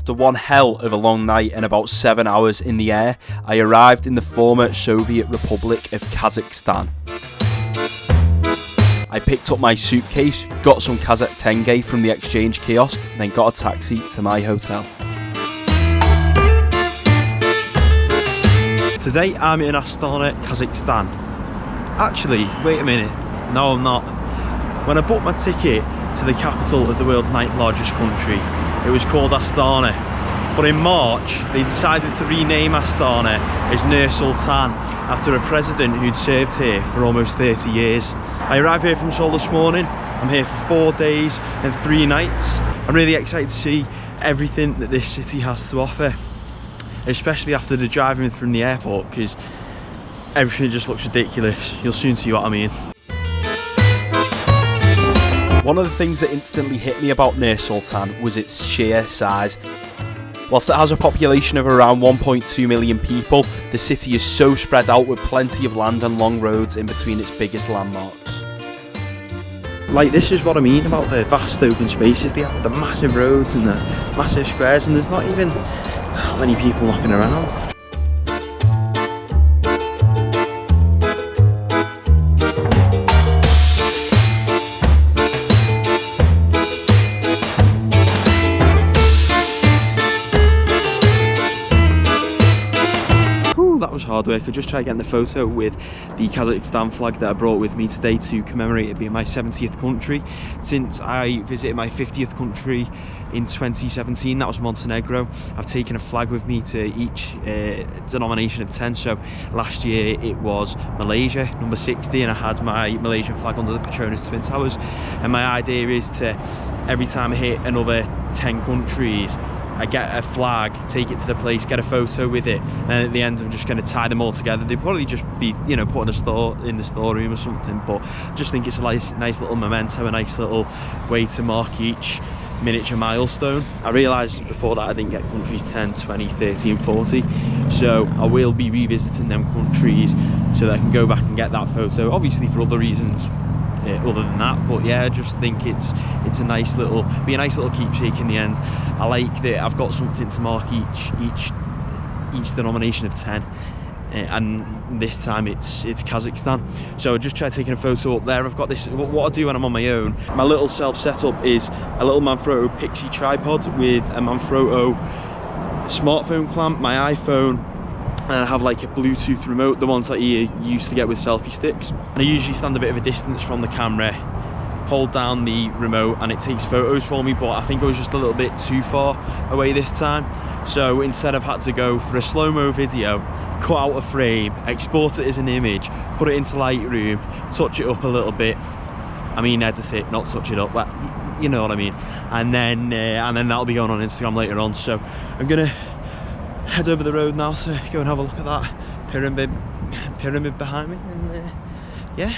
after one hell of a long night and about 7 hours in the air, I arrived in the former Soviet Republic of Kazakhstan. I picked up my suitcase, got some Kazakh tenge from the exchange kiosk, then got a taxi to my hotel. Today I'm in Astana, Kazakhstan. Actually, wait a minute, no I'm not. When I booked my ticket to the capital of the world's ninth largest country, it was called Astana. But in March, they decided to rename Astana as Nur-Sultan after a president who'd served here for almost 30 years. I arrived here from Seoul this morning. I'm here for 4 days and 3 nights. I'm really excited to see everything that this city has to offer, especially after the driving from the airport, because everything just looks ridiculous. You'll soon see what I mean. One of the things that instantly hit me about Nur-Sultan was its sheer size. Whilst it has a population of around 1.2 million people, the city is so spread out with plenty of land and long roads in between its biggest landmarks. Like, this is what I mean about the vast open spaces. They have the massive roads and the massive squares, and there's not even that many people knocking around. That was hard work. I just tried getting the photo with the Kazakhstan flag that I brought with me today to commemorate it being my 70th country. Since I visited my 50th country in 2017, that was Montenegro, I've taken a flag with me to each denomination of 10. So last year it was Malaysia, number 60, and I had my Malaysian flag under the Petronas Twin Towers. And my idea is to, every time I hit another 10 countries, I get a flag, take it to the place, get a photo with it, and at the end I'm just going to tie them all together. They'd probably just be, you know, put in the storeroom or something, but I just think it's a nice little memento, a nice little way to mark each miniature milestone. I realised before that I didn't get countries 10, 20, 30 and 40, so I will be revisiting them countries so that I can go back and get that photo, obviously for other reasons other than that. But yeah, I just think it's a nice little keepsake in the end. I like that I've got something to mark each denomination of 10, and this time it's Kazakhstan. So I just tried taking a photo up there. I've got this, what I do when I'm on my own, my little self setup is a little Manfrotto Pixie tripod with a Manfrotto smartphone clamp, my iPhone, and I have like a Bluetooth remote, the ones that you used to get with selfie sticks. And I usually stand a bit of a distance from the camera, hold down the remote, and it takes photos for me, but I think I was just a little bit too far away this time. So instead I've had to go for a slow-mo video, cut out a frame, export it as an image, put it into Lightroom, touch it up a little bit. I mean edit it, not touch it up, but you know what I mean. And then that'll be going on Instagram later on. So I'm gonna head over the road now to go and have a look at that pyramid behind me, and yeah.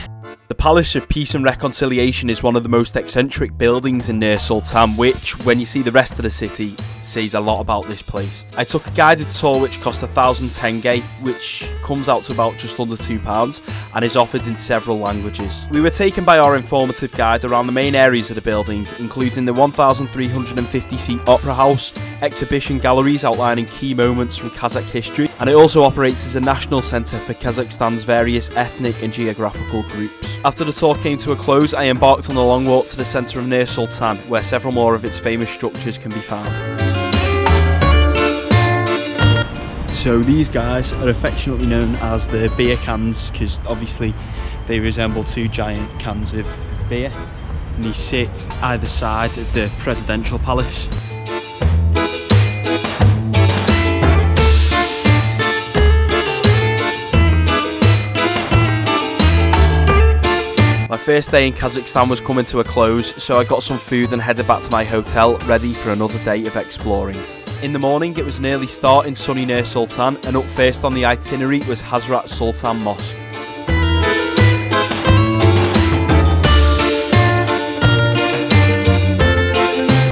The Palace of Peace and Reconciliation is one of the most eccentric buildings in Nur-Sultan, which, when you see the rest of the city, says a lot about this place. I took a guided tour which cost 1,000 tenge, which comes out to about just under £2, and is offered in several languages. We were taken by our informative guide around the main areas of the building, including the 1,350 seat opera house, exhibition galleries outlining key moments from Kazakh history, and it also operates as a national centre for Kazakhstan's various ethnic and geographical groups. After the tour came to a close, I embarked on a long walk to the centre of Nur-Sultan, where several more of its famous structures can be found. So these guys are affectionately known as the beer cans, because obviously they resemble two giant cans of beer, and they sit either side of the presidential palace. My first day in Kazakhstan was coming to a close, so I got some food and headed back to my hotel, ready for another day of exploring. In the morning it was an early start in sunny Nur-Sultan, and up first on the itinerary was Hazrat Sultan Mosque.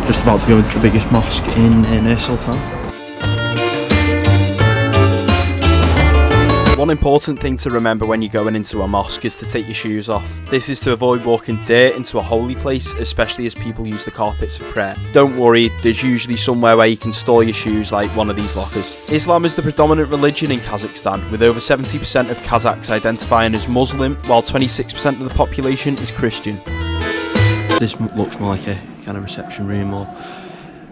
Just about to go into the biggest mosque in Nur-Sultan. One important thing to remember when you're going into a mosque is to take your shoes off. This is to avoid walking dirt into a holy place, especially as people use the carpets for prayer. Don't worry, there's usually somewhere where you can store your shoes, like one of these lockers. Islam is the predominant religion in Kazakhstan, with over 70% of Kazakhs identifying as Muslim, while 26% of the population is Christian. This looks more like a kind of reception room, or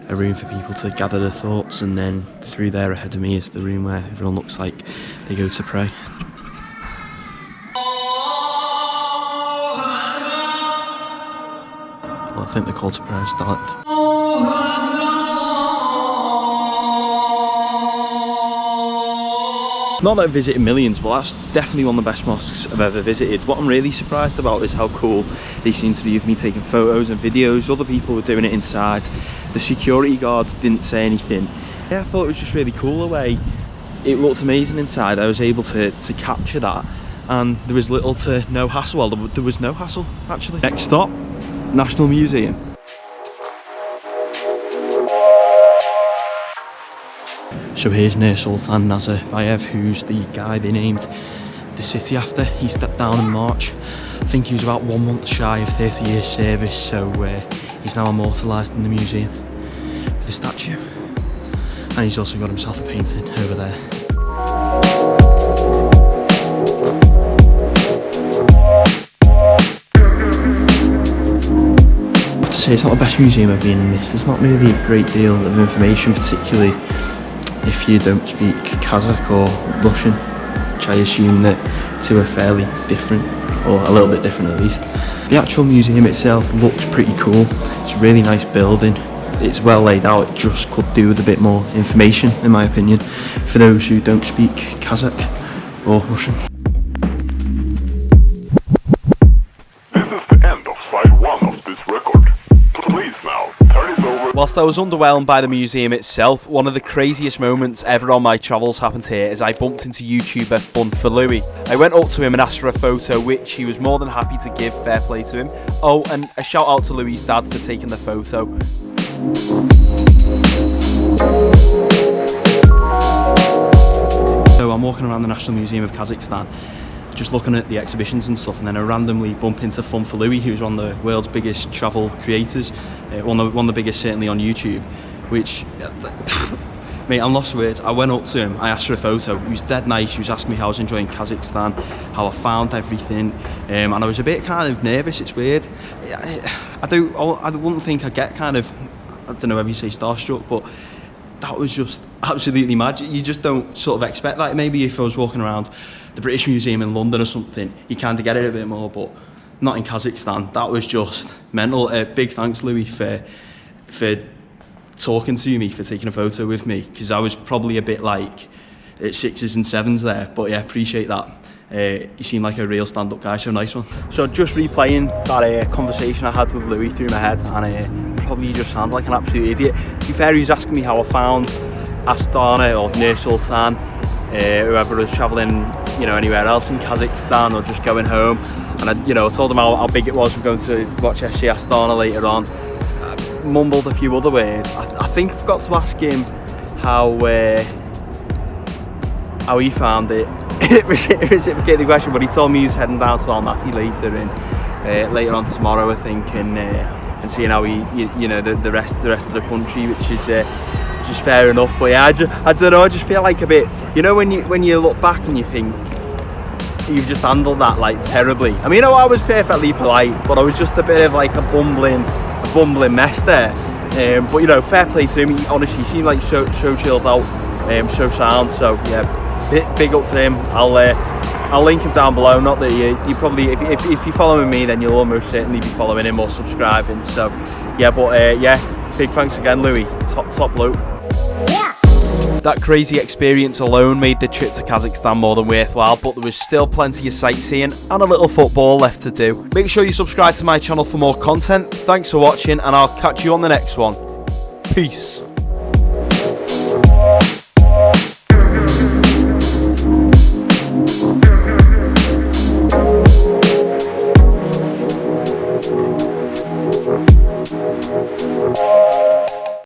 a room for people to gather their thoughts, and then through there ahead of me is the room where everyone looks like they go to pray. Well, I think the call to prayer started. Not that I've visited millions, but that's definitely one of the best mosques I've ever visited. What I'm really surprised about is how cool they seem to be with me taking photos and videos. Other people were doing it inside. The security guards didn't say anything. Yeah, I thought it was just really cool the way it looked amazing inside. I was able to capture that, and there was little to no hassle. Well, there was no hassle, actually. Next stop, National Museum. So here's Nur-Sultan Mosque, who's the guy they named the city after. He stepped down in March. I think he was about 1 month shy of 30 years service, so he's now immortalised in the museum with a statue. And he's also got himself a painting over there. I have to say, it's not the best museum I've been in this. There's not really a great deal of information, particularly if you don't speak Kazakh or Russian, which I assume that two are fairly different, or a little bit different at least. The actual museum itself looks pretty cool. It's a really nice building. It's well laid out. It just could do with a bit more information, in my opinion, for those who don't speak Kazakh or Russian. This is the end of side 1 of this record. Please now, turn it over. Whilst I was underwhelmed by the museum itself, one of the craziest moments ever on my travels happened here as I bumped into YouTuber FunForLouis. I went up to him and asked for a photo, which he was more than happy to give. Fair play to him. Oh, and a shout out to Louis' dad for taking the photo. So I'm walking around the National Museum of Kazakhstan, just looking at the exhibitions and stuff, and then I randomly bump into FunForLouis, who's one of the world's biggest travel creators, one of the biggest certainly on YouTube, which, mate, I'm lost for words. I went up to him, I asked for a photo. He was dead nice. He was asking me how I was enjoying Kazakhstan, how I found everything, and I was a bit kind of nervous. It's weird. I wouldn't think I get kind of, I don't know whether you say starstruck, but that was just absolutely magic. You just don't sort of expect that. Maybe if I was walking around the British Museum in London or something, you kind of get it a bit more, but not in Kazakhstan. That was just mental. Big thanks, Louis, for talking to me, for taking a photo with me, because I was probably a bit like at 6s and 7s there, but yeah, appreciate that. You seem like a real stand-up guy, so nice one. So just replaying that conversation I had with Louis through my head, and probably just sounds like an absolute idiot. To be fair, he was asking me how I found Astana or Nur-Sultan, whoever was travelling, anywhere else in Kazakhstan or just going home, and I told him how big it was. We're going to watch FC Astana later on. I mumbled a few other words. I think I forgot to ask him how he found it. It reciprocated the question, but he told me he was heading down to Almaty later on tomorrow, I think, and seeing how the rest of the country, which is fair enough. But yeah, I don't know. I just feel like a bit, when you look back and you think you've just handled that like terribly. I mean, I was perfectly polite, but I was just a bit of like a bumbling mess there. But fair play to him. He honestly seemed like so chilled out, so sound. So yeah. Big up to him. I'll link him down below. Not that you probably, if you're following me, then you'll almost certainly be following him or subscribing. So yeah, but yeah, big thanks again, Louis. Top bloke. That crazy experience alone made the trip to Kazakhstan more than worthwhile, but there was still plenty of sightseeing and a little football left to do. Make sure you subscribe to my channel for more content. Thanks for watching, and I'll catch you on the next one. Peace. Oh,